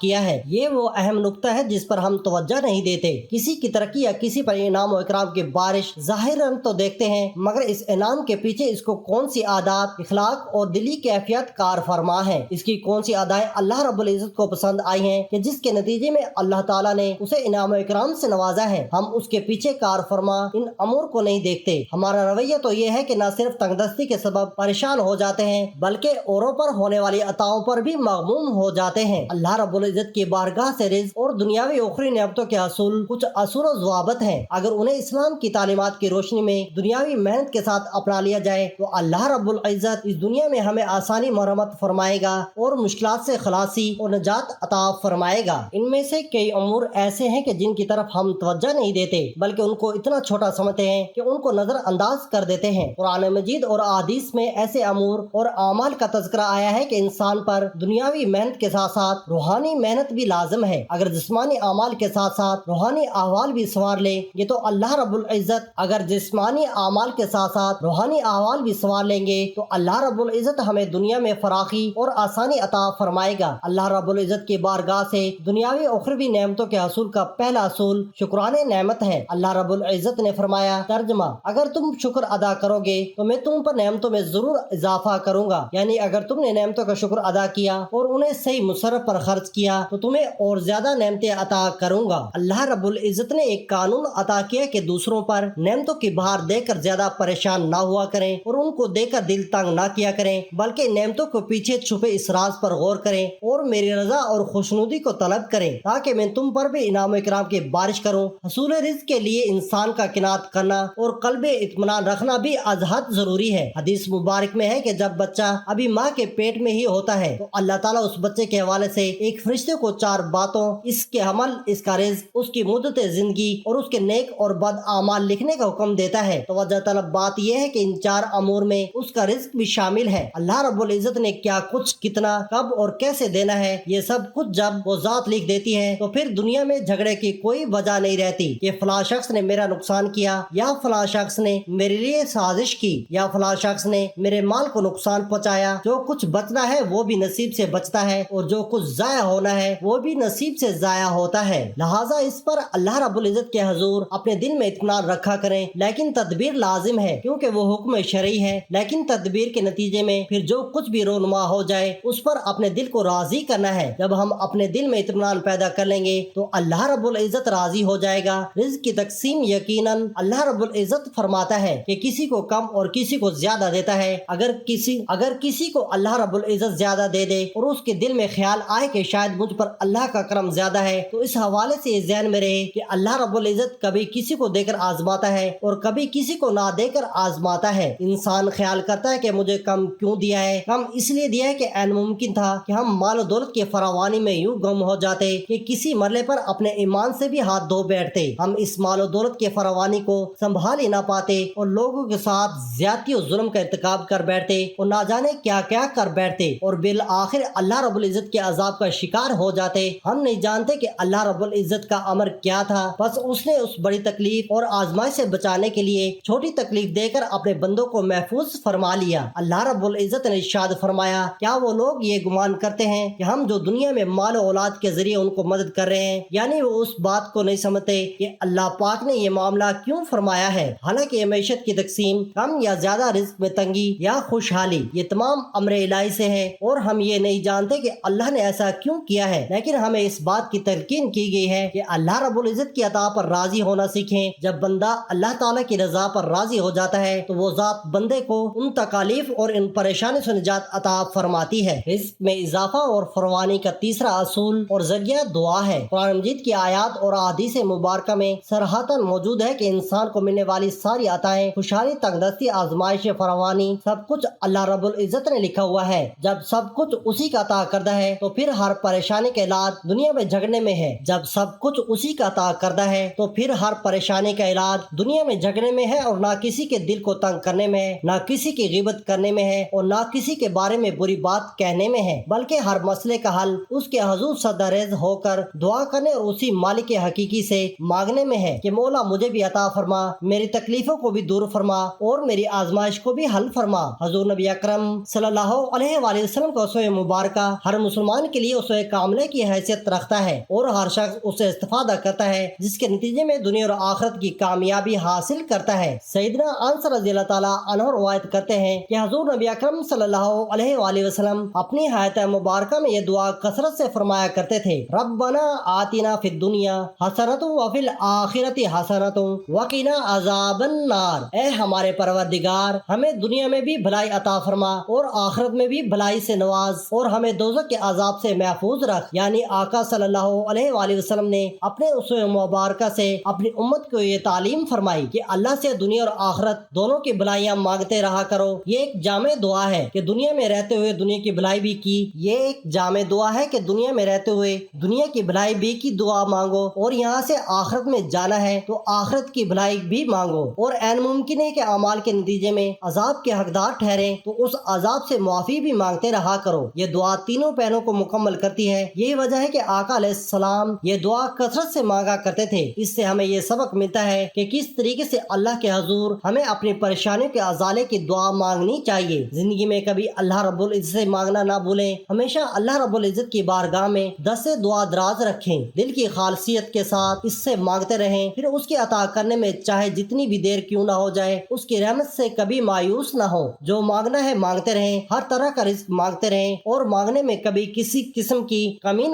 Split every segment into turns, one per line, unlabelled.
کیا ہے۔ یہ وہ اہم نقطہ ہے جس پر ہم توجہ نہیں دیتے۔ کسی کی ترقی یا کسی پر انعام و اکرام کی بارش ظاہراً تو دیکھتے ہیں، مگر اس انعام کے پیچھے اس کو کون سی عادات، اخلاق اور دلی کیفیت کار فرما ہے، اس کی کون سی ادائیں اللہ رب العزت کو پسند آئی ہیں کہ جس کے نتیجے میں اللہ تعالیٰ نے اسے انعام و اکرام سے نوازا ہے، ہم اس کے پیچھے کار فرما ان امور کو نہیں دیکھتے۔ ہمارا رویہ تو یہ ہے کہ نہ صرف تنگ دستی کے سبب پریشان ہو جاتے ہیں بلکہ اوروں پر ہونے والی عطاؤں پر بھی مغموم ہو جاتے ہیں۔ اللہ رب العزت کی بارگاہ سے رزق اور دنیاوی اخروی نعمتوں کے حصول کچھ اصول و ضوابط ہیں، اگر انہیں اسلام کی تعلیمات کی روشنی میں دنیاوی محنت کے ساتھ اپنا لیا جائے تو اللہ رب العزت اس دنیا میں ہمیں آسانی مرحمت فرمائے گا اور مشکلات سے خلاصی اور نجات عطا فرمائے گا۔ ان میں سے کئی امور ایسے ہیں کہ جن کی طرف ہم توجہ نہیں دیتے بلکہ ان کو اتنا چھوٹا سمجھتے ہیں کہ ان کو نظر انداز کر دیتے ہیں۔ قرآن مجید اور احادیث میں ایسے امور اور اعمال کا تذکرہ آیا ہے کہ انسان پر دنیاوی محنت کے ساتھ ساتھ روحانی محنت بھی لازم ہے۔ اگر جسمانی اعمال کے ساتھ ساتھ روحانی احوال بھی سنوار لے یہ تو اللہ رب العزت اگر جسمانی اعمال کے ساتھ ساتھ روحانی احوال بھی سنوار لیں گے تو اللہ رب العزت ہمیں دنیا میں فراخی اور آسانی عطا فرمائے گا۔ اللہ رب العزت کی بارگاہ سے دنیاوی اخروی نعمتوں کے حصول کا پہلا اصول شکران نعمت ہے۔ اللہ رب العزت نے فرمایا، ترجمہ، اگر تم شکر ادا کرو گے تو میں تم پر نعمتوں میں ضرور اضافہ کروں گا، یعنی اگر تم نے نعمتوں کا شکر ادا کیا اور انہیں صحیح مصرف پر خرچ کیا تو تمہیں اور زیادہ نعمتیں عطا کروں گا۔ اللہ رب العزت نے ایک قانون عطا کیا کہ دوسروں پر نعمتوں کی بہار دے کر زیادہ پریشان نہ ہوا کریں اور ان کو دے کر دل تنگ نہ کیا کریں، بلکہ نعمتوں کو پیچھے چھپے اس راز پر غور کریں اور میری رضا اور خوشنودی کو طلب کریں تاکہ میں تم پر بھی انعام و اکرام کی بارش کروں۔ حصول رزق کے لیے انسان کا قناعت کرنا اور قلب اطمینان رکھنا بھی از حد ضروری ہے۔ حدیث مبارک میں ہے کہ جب بچہ ابھی ماں کے پیٹ میں ہی ہوتا ہے تو اللہ تعالیٰ اس بچے کے حوالے سے ایک فرشتے کو 4 باتوں، اس کے حمل، اس کا رزق، اس کی مدت زندگی اور اس کے نیک اور بد اعمال لکھنے کا حکم دیتا ہے۔ توجہ طلب بات یہ ہے کہ ان 4 امور میں اس کا رزق بھی شامل ہے۔ اللہ رب العزت نے کیا کچھ، کتنا، کب اور کیسے دینا ہے یہ سب کچھ جب وہ ذات لکھ دیتی ہے تو پھر دنیا میں جھگڑے کی کوئی وجہ نہیں رہتی کہ فلاں شخص نے میرا نقصان کیا یا فلاں شخص نے میرے لیے سازش کی یا فلاں شخص نے میرے مال کو نقصان پہنچایا۔ جو کچھ بچنا ہے وہ بھی نصیب سے بچتا ہے اور جو کچھ ضائع ہونا ہے وہ بھی نصیب سے ضائع ہوتا ہے۔ لہٰذا اس پر اللہ رب العزت کے حضور اپنے دل میں اطمینان رکھا کریں، لیکن تدبیر لازم ہے کیونکہ وہ حکم شرعی ہے، لیکن تدبیر کے نتیجے میں پھر جو کچھ بھی رونما ہو جائے اس پر اپنے دل کو راضی کرنا ہے۔ جب ہم اپنے دل میں اطمینان پیدا کر لیں گے تو اللہ رب العزت راضی ہو جائے گا۔ رزق کی تقسیم یقیناً اللہ رب العزت فرماتا ہے کہ کسی کو کم اور کسی کو زیادہ دیتا ہے۔ اگر کسی کو اللہ رب العزت زیادہ دے دے اور اس کے دل میں خیال آئے کہ شاید مجھ پر اللہ کا کرم زیادہ ہے تو اس حوالے سے یہ ذہن میں رہے کہ اللہ رب العزت کبھی کسی کو دے کر آزماتا ہے اور کبھی کسی کو نہ دے کر آزماتا ہے۔ انسان خیال کرتا ہے کہ مجھے کم کیوں دیا ہے، کم اس لیے دیا ہے کہ عین ممکن تھا کہ ہم مال و دولت کی فراوانی میں یوں گم ہو جاتے کہ کسی مرلے پر اپنے ایمان سے بھی ہاتھ دھو بیٹھتے۔ ہم اس مال و دولت کی فراوانی کو سنبھال ہی نہ پاتے اور لوگوں کے ساتھ زیادتی و ظلم کا ارتکاب کر بیٹھتے اور نہ جانے کیا کیا کر بیٹھتے اور بالآخر اللہ رب العزت کے عذاب کا شکار ہو جاتے۔ ہم نہیں جانتے کہ اللہ رب العزت کا امر کیا تھا، بس اس نے اس بڑی تکلیف اور آزمائش سے بچانے کے لیے چھوٹی تکلیف دے کر اپنے بندوں کو محفوظ فرما لیا۔ اللہ رب العزت نے ارشاد فرمایا، کیا وہ لوگ یہ گمان کرتے ہیں کہ ہم جو دنیا میں مال و اولاد کے ذریعے ان کو مدد کر رہے ہیں، یعنی وہ اس بات کو نہیں سمجھتے کہ اللہ پاک نے یہ معاملہ کیوں فرمایا ہے؟ حالانکہ یہ معیشت کی تقسیم، کم یا زیادہ رزق میں تنگی یا خوشحالی، یہ تمام امر الہی سے ہے اور ہم یہ نہیں جانتے کہ اللہ نے ایسا کیوں کیا ہے، لیکن ہمیں اس بات کی تلقین کی گئی ہے کہ اللہ رب العزت کی عطا پر راضی ہونا سیکھیں۔ جب بندہ اللہ تعالیٰ کی رضا پر راضی ہو جاتا ہے تو وہ ذات بندے کو ان تکالیف اور ان پریشانی سے نجات عطا فرماتی ہے۔ رزق میں اضافہ اور فراوانی کا تیسرا اصول اور ذریعہ دعا ہے۔ قرآن مجید کی آیات اور احادیث مبارکہ میں صراحتاً موجود ہے کہ انسان کو ملنے والی ساری عطائیں، خوشحالی، تنگدستی، آزمائش، فراوانی، سب کچھ اللہ رب العزت نے لکھا ہوا ہے۔ جب سب کچھ اسی کا عطا کردہ ہے تو پھر ہر پریشانی کا علاج دنیا میں جھگڑنے میں ہے۔ جب سب کچھ اسی کا عطا کردہ ہے تو پھر ہر پریشانی کا علاج دنیا میں جھگڑنے میں ہے اور نہ کسی کے دل کو تنگ کرنے میں ہے، نہ کسی کی غیبت کرنے میں ہے اور نہ کسی کے بارے میں بری بات کہنے میں ہے، بلکہ ہر مسئلے کا حل اس کے حضور سردریز ہو کر دعا کرنے اور اسی مالک حقیقی سے مانگنے میں ہے کہ مولا مجھے بھی عطا فرما، میری تکلیفوں کو بھی دور فرما اور میری آزمائش کو بھی بھی حل فرما۔ حضور نبی اکرم صلی اللہ علیہ وآلہ وسلم کا اسوہ مبارکہ ہر مسلمان کے لیے اسوہ کاملہ کی حیثیت رکھتا ہے اور ہر شخص اسے استفادہ کرتا ہے جس کے نتیجے میں دنیا اور آخرت کی کامیابی حاصل کرتا ہے۔ سیدنا انس رضی اللہ تعالیٰ عنہ روایت کرتے ہیں کہ حضور نبی اکرم صلی اللہ علیہ وآلہ وسلم اپنی حیات مبارکہ میں یہ دعا کثرت سے فرمایا کرتے تھے: ربنا آتنا فی الدنیا حسنۃ وفی الآخرۃ حسنۃ وقنا عذاب النار۔ اے ہمارے پروردگار، ہمیں دنیا میں بھی بھلائی عطا فرما اور آخرت میں بھی بھلائی سے نواز اور ہمیں دوزخ کے عذاب سے محفوظ رکھ۔ یعنی آقا صلی اللہ علیہ وآلہ وسلم نے اپنے اسوہ مبارکہ سے اپنی امت کو یہ تعلیم فرمائی کہ اللہ سے دنیا اور آخرت دونوں کی بھلائیاں مانگتے رہا کرو۔ یہ ایک جامع دعا ہے کہ دنیا میں رہتے ہوئے دنیا کی بھلائی بھی کی دنیا کی بھلائی بھی کی دعا مانگو اور یہاں سے آخرت میں جانا ہے تو آخرت کی بھلائی بھی مانگو، اور عین ممکن ہے کہ اعمال کے نتیجے میں عذاب کے حقدار ٹھہرے تو اس عذاب سے معافی بھی مانگتے رہا کرو۔ یہ دعا تینوں پہلوں کو مکمل کرتی ہے۔ یہی وجہ ہے کہ آقا علیہ السلام یہ دعا کثرت سے مانگا کرتے تھے۔ اس سے ہمیں یہ سبق ملتا ہے کہ کس طریقے سے اللہ کے حضور ہمیں اپنی پریشانیوں کے ازالے کی دعا مانگنی چاہیے۔ زندگی میں کبھی اللہ رب العزت سے مانگنا نہ بھولیں، ہمیشہ اللہ رب العزت کی بارگاہ میں دست دعا دراز رکھیں، دل کی خالصیت کے ساتھ اس سے مانگتے رہیں، پھر اس کے عطا کرنے میں چاہے جتنی بھی دیر کیوں نہ ہو جائے اس کی رحمت سے کبھی مایوس نہ ہو۔ جو مانگنا ہے مانگتے رہیں، ہر طرح کا رزق مانگتے رہیں اور مانگنے میں کبھی کسی قسم کی کمی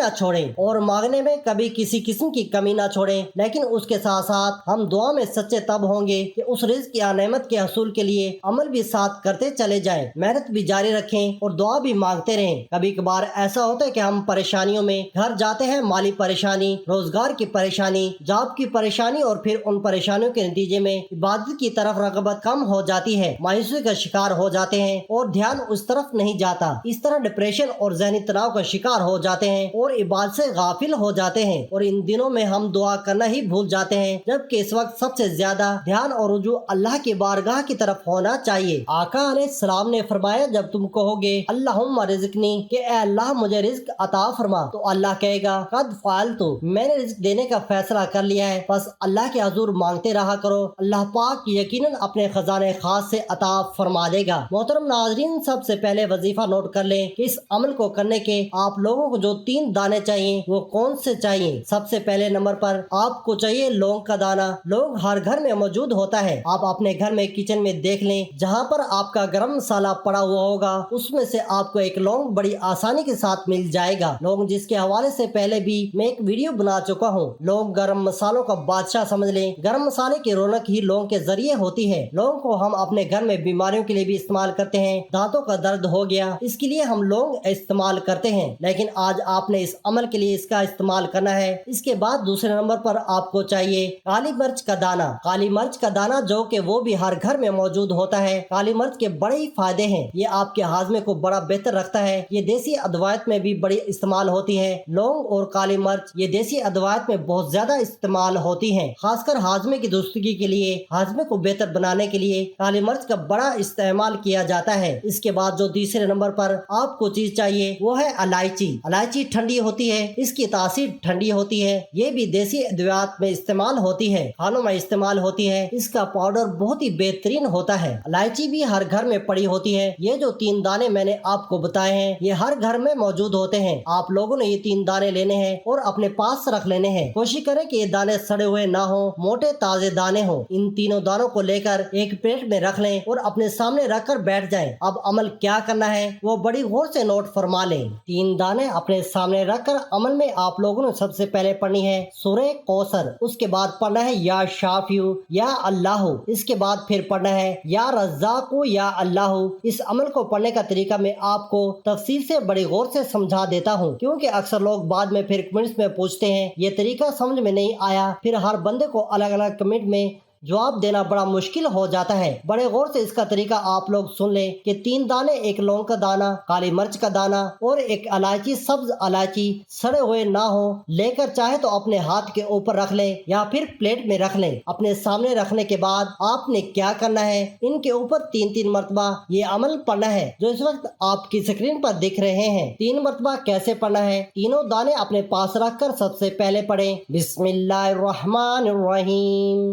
نہ چھوڑیں، لیکن اس کے ساتھ ساتھ ہم دعا میں سچے تب ہوں گے کہ اس رزق یا نعمت کے حصول کے لیے عمل بھی ساتھ کرتے چلے جائیں، محنت بھی جاری رکھیں اور دعا بھی مانگتے رہیں۔ کبھی کبھار ایسا ہوتا ہے کہ ہم پریشانیوں میں گھر جاتے ہیں، مالی پریشانی، روزگار کی پریشانی، جاب کی پریشانی، اور پھر ان پریشانیوں کے نتیجے میں عبادت کی طرف رغبت کم ہو جاتی ہے، مایوسی کا شکار ہو جاتے ہیں اور دھیان اس طرف نہیں جاتا۔ اس طرح ڈپریشن اور ذہنی تناؤ کا شکار ہو جاتے ہیں اور عبادت سے غافل ہو جاتے ہیں، اور ان دنوں میں ہم دعا کرنا ہی بھول جاتے ہیں، جبکہ اس وقت سب سے زیادہ دھیان اور رجوع اللہ کی بارگاہ کی طرف ہونا چاہیے۔ آقا علیہ السلام نے فرمایا، جب تم کہو گے اللہم رزقنی، کہ اے اللہ مجھے رزق عطا فرما، تو اللہ کہے گا قد فعلت، میں نے رزق دینے کا فیصلہ کر لیا ہے، بس اللہ کے حضور مانگتے رہا کرو، اللہ پاک یقیناً اپنے خزانے خاص سے عطا فرما دے گا۔ محترم ناظرین، سب سے پہلے وظیفہ نوٹ کر لیں کہ اس عمل کو کرنے کے آپ لوگوں کو جو 3 دانے چاہیے وہ کون سے چاہیے۔ سب سے پہلے نمبر پر آپ کو چاہیے لونگ کا دانہ۔ لونگ ہر گھر میں موجود ہوتا ہے، آپ اپنے گھر میں کچن میں دیکھ لیں، جہاں پر آپ کا گرم مسالہ پڑا ہوا ہوگا اس میں سے آپ کو ایک لونگ بڑی آسانی کے ساتھ مل جائے گا۔ لونگ جس کے حوالے سے پہلے بھی میں ایک ویڈیو بنا چکا ہوں۔ لونگ گرم مسالوں کا بادشاہ سمجھ لیں، گرم مسالے کی رونق ہی لونگ کے ذریعے ہوتی ہے۔ لونگ کو ہم اپنے گھر میں بیماریوں کے لیے بھی استعمال کرتے ہیں، دانتوں کا درد ہو گیا اس کے لیے ہم لونگ استعمال کرتے ہیں، لیکن آج آپ نے اس عمل کے لیے اس کا استعمال کرنا ہے۔ اس کے بعد دوسرے نمبر پر آپ کو چاہیے کالی مرچ کا دانہ۔ کالی مرچ کا دانہ جو کہ وہ بھی ہر گھر میں موجود ہوتا ہے۔ کالی مرچ کے بڑے ہی فائدے ہیں، یہ آپ کے ہاضمے کو بڑا بہتر رکھتا ہے، یہ دیسی ادویات میں بھی بڑی استعمال ہوتی ہے۔ لونگ اور کالی مرچ یہ دیسی ادویات میں بہت زیادہ استعمال ہوتی ہیں، خاص کر ہاضمے کی درستگی کے لیے، ہاضمے کو بہتر بنانے کے لیے کالی مرچ کا بڑا استعمال کیا جاتا ہے۔ اس کے بعد جو تیسرے نمبر پر آپ کو چیز چاہیے وہ ہے الائچی۔ الائچی ٹھنڈی ہوتی ہے، اس کی تاثیر ٹھنڈی ہوتی ہے، یہ بھی دیسی ادویات میں استعمال ہوتی ہے، کھانوں میں استعمال ہوتی ہے، اس کا پاؤڈر بہت ہی بہترین ہوتا ہے۔ الائچی بھی ہر گھر میں پڑی ہوتی ہے۔ یہ جو 3 دانے میں نے آپ کو بتائے ہیں یہ ہر گھر میں موجود ہوتے ہیں، آپ لوگوں نے یہ 3 دانے لینے ہیں اور اپنے پاس رکھ لینے ہیں۔ کوشش کریں کہ یہ دانے سڑے ہوئے نہ ہوں، موٹے تازے دانے ہوں۔ ان تینوں دانوں کو لے کر ایک پلیٹ میں رکھ لیں اور اپنے سامنے رکھ کر بیٹھ جائیں۔ اب عمل کیا کرنا ہے وہ بڑی غور سے نوٹ فرما لیں۔ 3 دانے اپنے سامنے رکھ کر عمل میں آپ لوگوں نے سب سے پہلے پڑھنی ہے سورہ کوثر، اس کے بعد پڑھنا ہے یا شافیو یا اللہ، اس کے بعد پھر پڑھنا ہے یا رزاق یا اللہ۔ اس عمل کو پڑھنے کا طریقہ میں آپ کو تفصیل سے بڑی غور سے سمجھا دیتا ہوں، کیونکہ اکثر لوگ بعد میں پھر کمنٹس میں پوچھتے ہیں یہ طریقہ سمجھ میں نہیں آیا، پھر ہر بندے کو الگ الگ کمنٹ میں جواب دینا بڑا مشکل ہو جاتا ہے۔ بڑے غور سے اس کا طریقہ آپ لوگ سن لیں کہ 3 دانے، ایک لونگ کا دانہ، کالی مرچ کا دانہ اور ایک الائچی، سبز الائچی سڑے ہوئے نہ ہو، لے کر چاہے تو اپنے ہاتھ کے اوپر رکھ لیں یا پھر پلیٹ میں رکھ لیں۔ اپنے سامنے رکھنے کے بعد آپ نے کیا کرنا ہے، ان کے اوپر 3 مرتبہ یہ عمل پڑھنا ہے جو اس وقت آپ کی اسکرین پر دکھ رہے ہیں۔ 3 مرتبہ کیسے پڑھنا ہے؟ تینوں دانے اپنے پاس رکھ کر سب سے پہلے پڑھیں بسم اللہ الرحمن الرحیم،